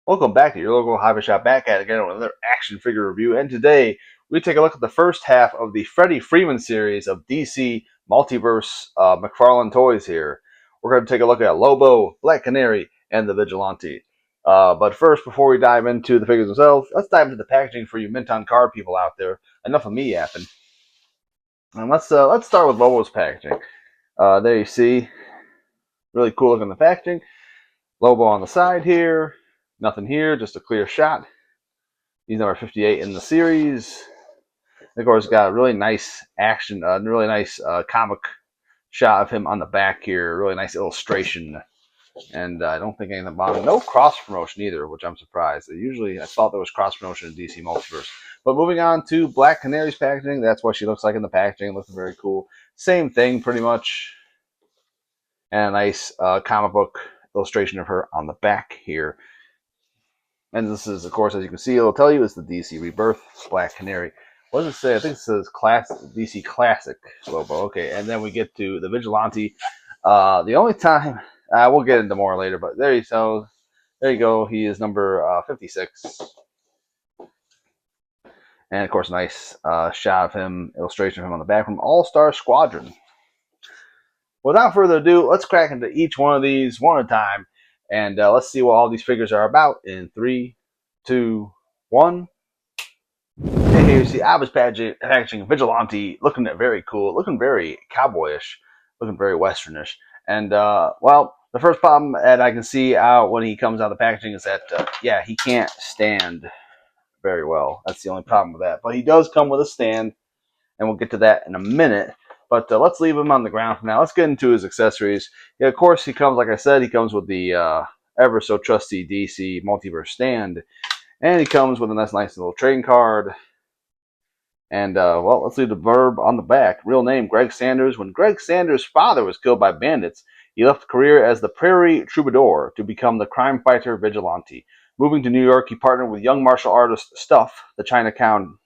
Welcome back to your local hobby shop. Back at it again with another action figure review. And today we take a look at the first half of the Freddie Freeman series of DC Multiverse McFarlane toys. Here, we're going to take a look at Lobo, Black Canary, and the Vigilante. But first, before we dive into the figures themselves, let's dive into the packaging for you mint on card people out there. Enough of me yapping, and let's start with Lobo's packaging. There you see, really cool looking the packaging. Lobo on the side here. Nothing here, just a clear shot. He's number 58 in the series. Of course, got a really nice action, really nice comic shot of him on the back here. Really nice illustration. And I don't think anything about him. No cross promotion either, which I'm surprised. Usually, I thought there was cross promotion in DC Multiverse. But moving on to Black Canary's packaging, that's what she looks like in the packaging. Looking very cool. Same thing, pretty much. And a nice comic book illustration of her on the back here. And this is, of course, as you can see, it'll tell you it's the DC Rebirth Black Canary. What does it say? I think it says DC Classic Lobo. Okay, and then we get to the Vigilante. The only time we'll get into more later, but there you go. There you go. He is number 56, and of course, nice shot of him, illustration of him on the back from All Star Squadron. Without further ado, let's crack into each one of these one at a time, and let's see what all these figures are about in 3, 2, 1. And here you see I was packaging Vigilante, looking very cool, looking very cowboyish, looking very westernish. And well, the first problem that I can see out when he comes out of the packaging is that yeah, he can't stand very well. That's the only problem with that. But he does come with a stand, and we'll get to that in a minute. But let's leave him on the ground for now. Let's get into his accessories. Yeah, of course, he comes, like I said, he comes with the ever so trusty DC Multiverse stand. And he comes with a nice little trading card. And, well, let's leave the verb on the back. Real name, Greg Sanders. When Greg Sanders' father was killed by bandits, he left a career as the Prairie Troubadour to become the crime fighter Vigilante. Moving to New York, he partnered with young martial artist Stuff, the Chinatown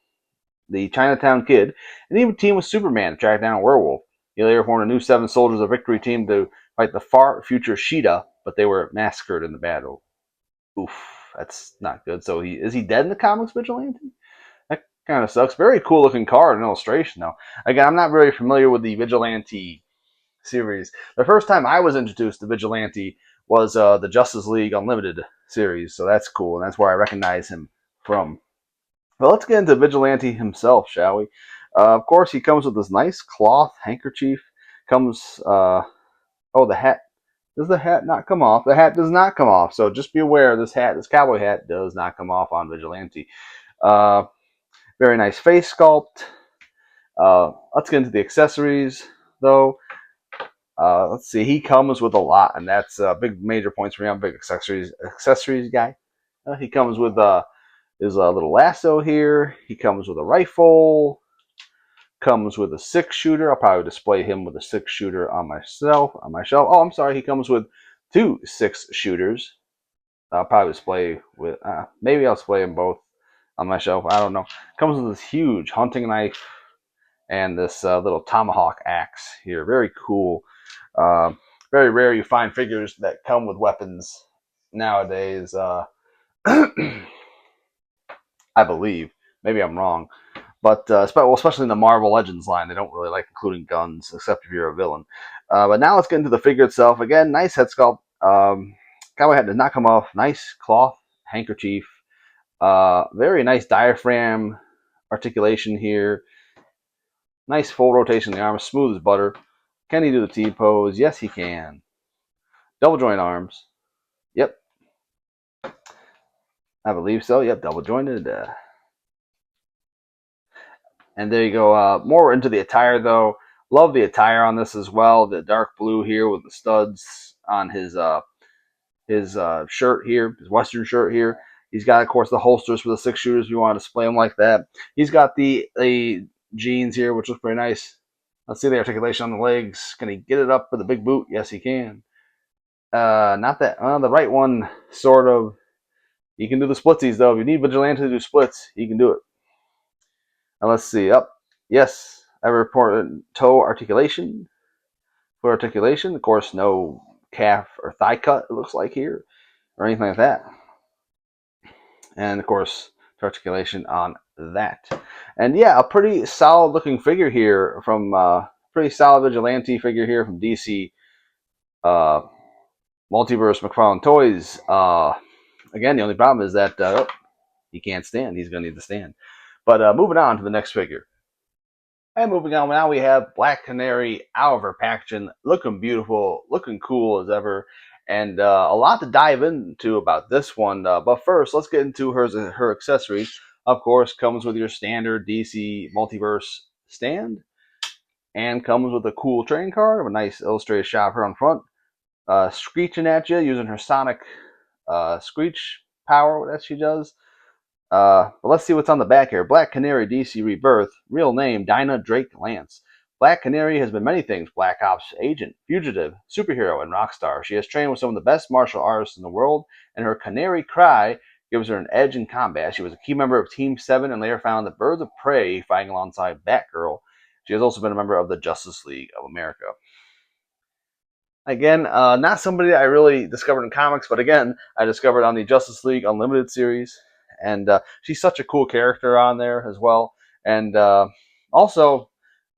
Kid, and even teamed with Superman to track down a werewolf. He later formed a new Seven Soldiers of Victory team to fight the far future Sheeta, but they were massacred in the battle. Oof, that's not good. So is he dead in the comics, Vigilante? That kind of sucks. Very cool looking card and illustration, though. Again, I'm not very familiar with the Vigilante series. The first time I was introduced to Vigilante was the Justice League Unlimited series, so that's cool, and that's where I recognize him from. But let's get into Vigilante himself, shall we? Of course, he comes with this nice cloth handkerchief. Comes, oh, the hat. Does the hat not come off? The hat does not come off. So just be aware, this cowboy hat, does not come off on Vigilante. Uh, Very nice face sculpt. Let's get into the accessories, though. Let's see. He comes with a lot, and that's big major points for me. I'm a big accessories guy. He comes with his little lasso here. He comes with a rifle. Comes with a 6-shooter. I'll probably display him with a 6-shooter on my shelf. Oh, I'm sorry. He comes with 2 6-shooters. I'll probably display with maybe I'll display them both on my shelf. I don't know. Comes with this huge hunting knife and this little tomahawk axe here. Very cool. Uh, Very rare you find figures that come with weapons nowadays. I believe. Maybe I'm wrong. But especially in the Marvel Legends line, they don't really like including guns, except if you're a villain. But now let's get into the figure itself. Again, nice head sculpt. Cowboy hat does not come off. Nice cloth handkerchief. Very nice diaphragm articulation here. Nice full rotation of the arms, smooth as butter. Can he do the T pose? Yes, he can. Double joint arms. Yep, I believe so. Yep, double jointed. And there you go. More into the attire, though. Love the attire on this as well. The dark blue here with the studs on his shirt here, his Western shirt here. He's got, of course, the holsters for the 6-shooters if you want to display them like that. He's got the jeans here, which looks pretty nice. Let's see the articulation on the legs. Can he get it up with a big boot? Yes, he can. Not that. The right one, sort of. He can do the splitsies, though. If you need Vigilante to do splits, he can do it. And let's see. Up. Yes, I reported toe articulation. Foot articulation. Of course, no calf or thigh cut, it looks like here, or anything like that. and of course articulation on that. And yeah, a pretty solid looking figure here from pretty solid vigilante figure here from DC uh, Multiverse McFarlane Toys. Again, the only problem is that he can't stand. He's going to need to stand. But moving on to the next figure. And moving on, now we have Black Canary out of her packaging, looking beautiful, looking cool as ever, and a lot to dive into about this one. But first, let's get into her accessories. Of course, comes with your standard DC Multiverse stand, and comes with a cool trading card, a nice illustrated shot of her on front, screeching at you using her sonic screech power that she does. But let's see what's on the back here. Black Canary DC Rebirth. Real name, Dinah Drake Lance. Black Canary has been many things. Black Ops agent, fugitive, superhero, and rock star. She has trained with some of the best martial artists in the world, and her Canary cry gives her an edge in combat. She was a key member of Team 7 and later found the Birds of Prey, fighting alongside Batgirl. She has also been a member of the Justice League of America. Again, not somebody I really discovered in comics, but again, I discovered on the Justice League Unlimited series. And she's such a cool character on there as well. And also,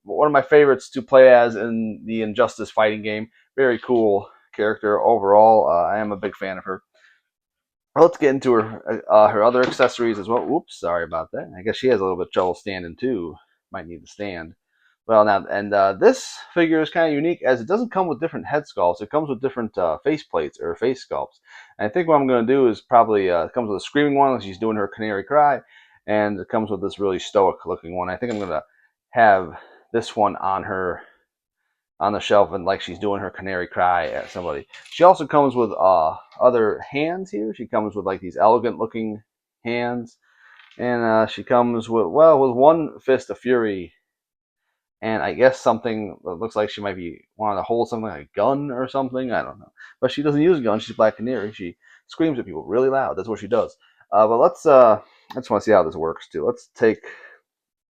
one of my favorites to play as in the Injustice fighting game. Very cool character overall. I am a big fan of her. Let's get into her other accessories as well. Oops, sorry about that. I guess she has a little bit of trouble standing too. Might need to stand. Well, now, and this figure is kind of unique as it doesn't come with different head sculpts. It comes with different face plates or face sculpts. And I think what I'm going to do is probably, it comes with a screaming one, she's doing her Canary cry, and it comes with this really stoic looking one. I think I'm going to have this one on her, on the shelf, and like she's doing her Canary cry at somebody. She also comes with other hands here. She comes with like these elegant looking hands. And she comes with, well, with one fist of fury, and I guess something that looks like she might be wanting to hold something like a gun or something. I don't know. But she doesn't use a gun. She's Black Canary. She screams at people really loud. That's what she does. But let's, I just want to see how this works too. Let's take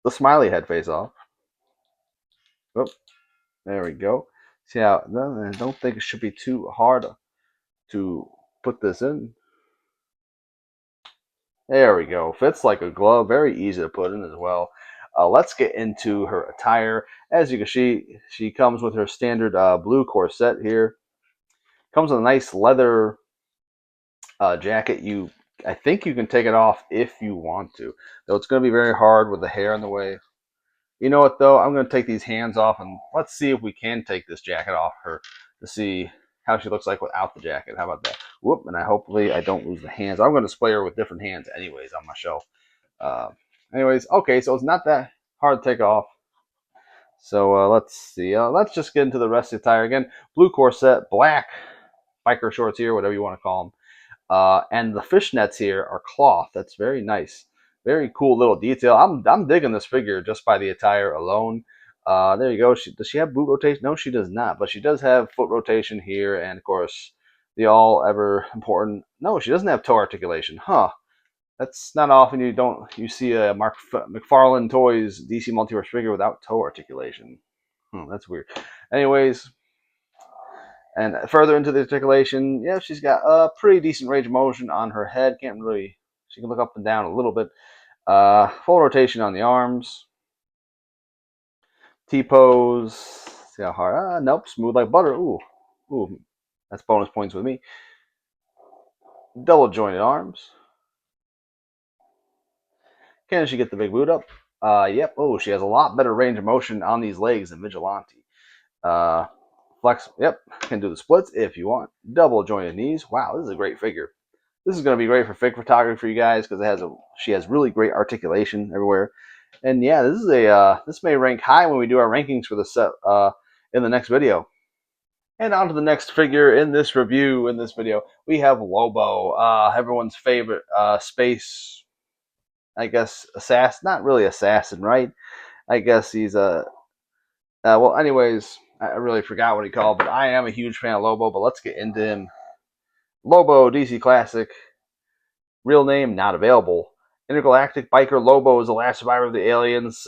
the smiley head face off. Oh, there we go. See how, I don't think it should be too hard to put this in. There we go. Fits like a glove. Very easy to put in as well. Let's get into her attire. As you can see, she comes with her standard blue corset here. Comes with a nice leather jacket. I think you can take it off if you want to. Though it's going to be very hard with the hair in the way. You know what, though? I'm going to take these hands off, and let's see if we can take this jacket off her to see how she looks like without the jacket. How about that? Whoop, and hopefully I don't lose the hands. I'm going to display her with different hands anyways on my shelf. Uh, Anyways, okay, so it's not that hard to take off. So let's see. Let's just get into the rest of the attire again. Blue corset, black biker shorts here, whatever you want to call them. And the fishnets here are cloth. That's very nice. Very cool little detail. I'm digging this figure just by the attire alone. There you go. Does she have boot rotation? No, she does not. But she does have foot rotation here, and of course, the all ever important. No, she doesn't have toe articulation. Huh. That's not often you see a McFarlane Toys DC Multiverse figure without toe articulation. That's weird. Anyways, and further into the articulation, yeah, she's got a pretty decent range of motion on her head. She can look up and down a little bit. Full rotation on the arms. T-pose. See how hard? Nope, smooth like butter. Ooh, that's bonus points with me. Double jointed arms. Can she get the big boot up? Yep. Oh, she has a lot better range of motion on these legs than Vigilante. Flex. Yep. Can do the splits if you want. Double jointed knees. Wow, this is a great figure. This is going to be great for fig photography for you guys because she has really great articulation everywhere. And yeah, this may rank high when we do our rankings for the set in the next video. And on to the next figure in this review, in this video, we have Lobo, everyone's favorite space, I guess, assassin. Not really assassin, right? I guess he's well, anyways, I really forgot what he called, but I am a huge fan of Lobo, but let's get into him. Lobo, DC Classic. Real name, not available. Intergalactic biker Lobo is the last survivor of the aliens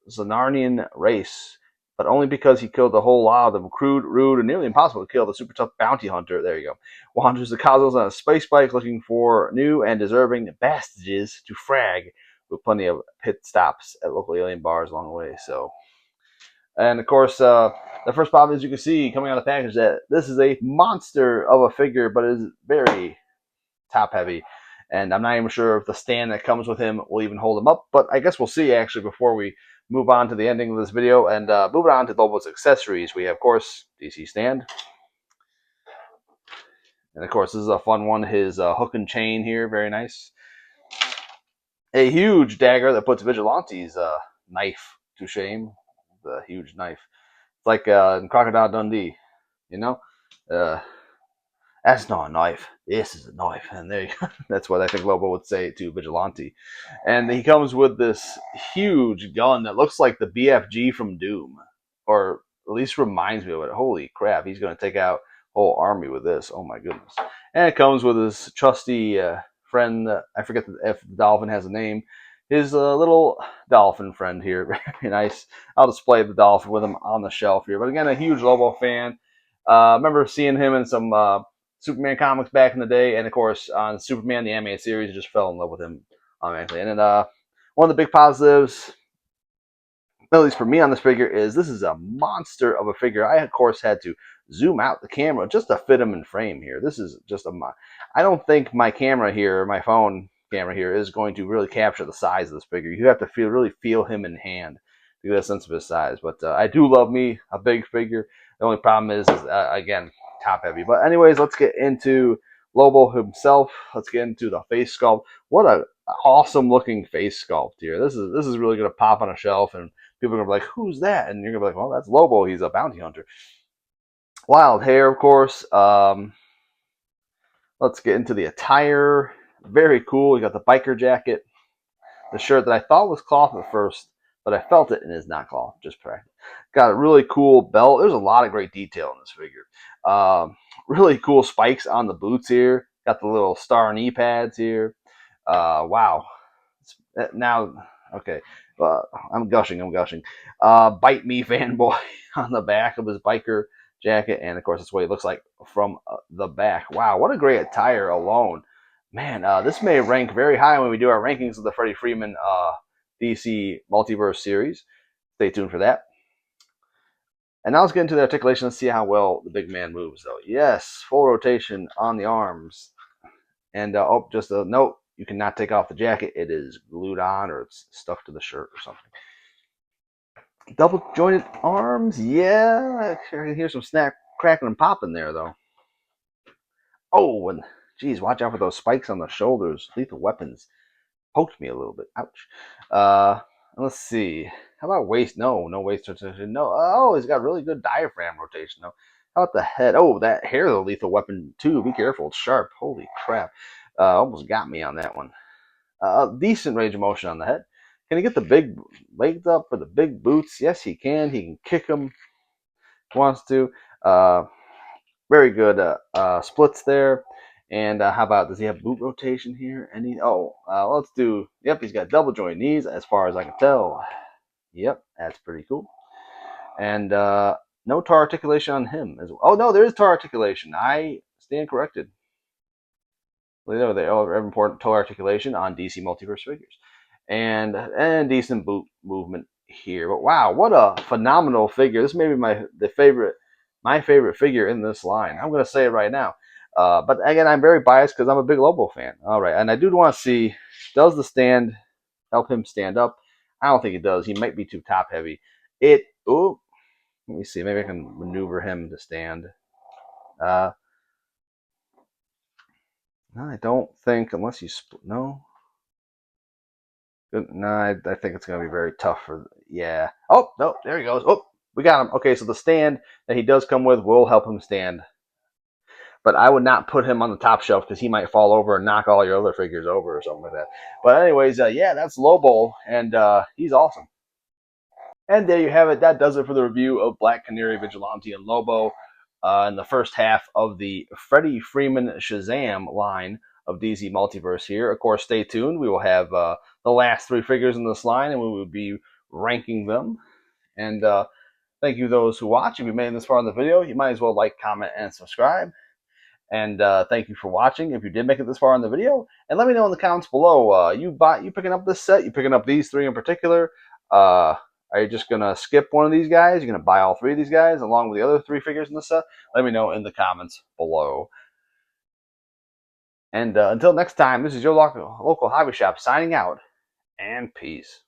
Zanarnian race. but only because he killed a whole lot of them. Crude, rude, and nearly impossible to kill the super tough bounty hunter. There you go. Wanders the cosmos on a space bike looking for new and deserving bastages to frag, with plenty of pit stops at local alien bars along the way. So, and of course, the first pop, as you can see coming out of the package, that this is a monster of a figure, but it is very top heavy. And I'm not even sure if the stand that comes with him will even hold him up, but I guess we'll see actually before we move on to the ending of this video. And moving on to Lobo's accessories, we have, of course, DC stand. And of course, this is a fun one, his hook and chain here, very nice. A huge dagger that puts Vigilante's knife to shame. The huge knife. It's like in Crocodile Dundee, you know? That's not a knife. This is a knife. And there you go. That's what I think Lobo would say to Vigilante. And he comes with this huge gun that looks like the BFG from Doom. Or at least reminds me of it. Holy crap, he's going to take out a whole army with this. Oh my goodness. And it comes with his trusty friend. I forget if the dolphin has a name. His little dolphin friend here. Very nice. I'll display the dolphin with him on the shelf here. But again, a huge Lobo fan. I remember seeing him in some Superman comics back in the day, and of course on Superman the animated series, I just fell in love with him automatically. And then one of the big positives, at least for me on this figure, is this is a monster of a figure. I of course had to zoom out the camera just to fit him in frame here. This is just I don't think my camera here, my phone camera here, is going to really capture the size of this figure. You have to really feel him in hand to get a sense of his size. But I do love me a big figure. The only problem is again, top heavy. But anyways, let's get into Lobo himself. Let's get into the face sculpt. What a awesome looking face sculpt here. This is really gonna pop on a shelf, and people are gonna be like, "Who's that?" And you're gonna be like, "Well, that's Lobo. He's a bounty hunter." Wild hair, of course. Let's get into the attire. Very cool. You got the biker jacket, the shirt that I thought was cloth at first, but I felt it and it's not cloth, just practice. Got a really cool belt. There's a lot of great detail in this figure. Really cool spikes on the boots here. Got the little star knee pads here. Wow. Now, okay. I'm gushing. Bite Me fanboy on the back of his biker jacket. And of course, that's what he looks like from the back. Wow, what a great attire alone. Man, this may rank very high when we do our rankings of the Freddie Freeman DC Multiverse series. Stay tuned for that. And now let's get into the articulation. Let's see how well the big man moves, though. Yes, full rotation on the arms. And oh, just a note, you cannot take off the jacket. It is glued on or it's stuck to the shirt or something. Double jointed arms. Yeah, I can hear some snap, crackling, and popping there, though. Oh, and geez, watch out for those spikes on the shoulders. Lethal Weapons poked me a little bit. Ouch. Let's see. How about waist? No waist rotation. No. Oh, he's got really good diaphragm rotation, though. How about the head? Oh, that hair is a lethal weapon, too. Be careful. It's sharp. Holy crap. Almost got me on that one. Decent range of motion on the head. Can he get the big legs up for the big boots? Yes, he can. He can kick them if he wants to. Very good splits there. And how about, does he have boot rotation here? And let's do, yep, he's got double joint knees as far as I can tell. Yep, that's pretty cool. And no tar articulation on him as well. Oh, no, there is tar articulation. I stand corrected. They are important tar articulation on DC Multiverse figures. And decent boot movement here. But wow, what a phenomenal figure. This may be my favorite figure in this line. I'm going to say it right now. But again, I'm very biased because I'm a big Lobo fan. All right, and I do want to see, does the stand help him stand up? I don't think it does. He might be too top heavy. Let me see. Maybe I can maneuver him to stand. No, I don't think, unless you split. No. No, I think it's going to be very tough yeah. Oh, no, there he goes. Oh, we got him. Okay, so the stand that he does come with will help him stand. But I would not put him on the top shelf because he might fall over and knock all your other figures over or something like that. But anyways, yeah, that's Lobo, and he's awesome. And there you have it. That does it for the review of Black Canary, Vigilante, and Lobo in the first half of the Freddie Freeman Shazam line of DC Multiverse here. Of course, stay tuned. We will have the last three figures in this line, and we will be ranking them. And Thank you those who watch. If you made it this far in the video, you might as well like, comment, and subscribe. And thank you for watching. If you did make it this far in the video, and let me know in the comments below. You picking up this set? You picking up these three in particular? Are you just gonna skip one of these guys? You're gonna buy all three of these guys along with the other three figures in the set? Let me know in the comments below. And until next time, this is your local hobby shop signing out, and peace.